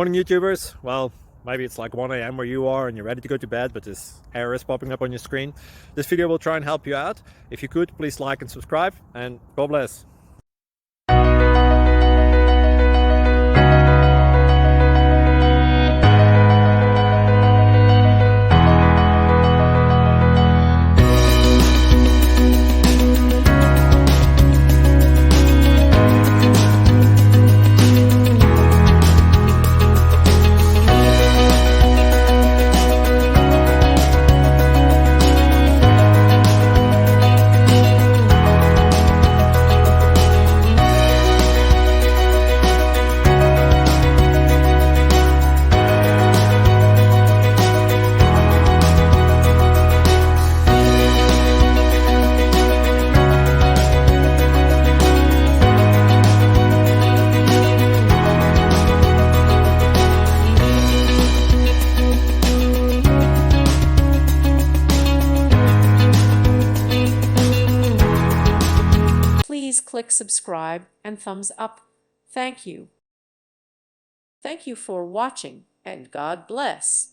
Morning YouTubers. Well, maybe it's like 1 a.m. where you are and you're ready to go to bed, but this error is popping up on your screen. This video will try and help you out. If you could, please like and subscribe, and God bless. Please click subscribe and thumbs up. Thank you. Thank you for watching, and God bless.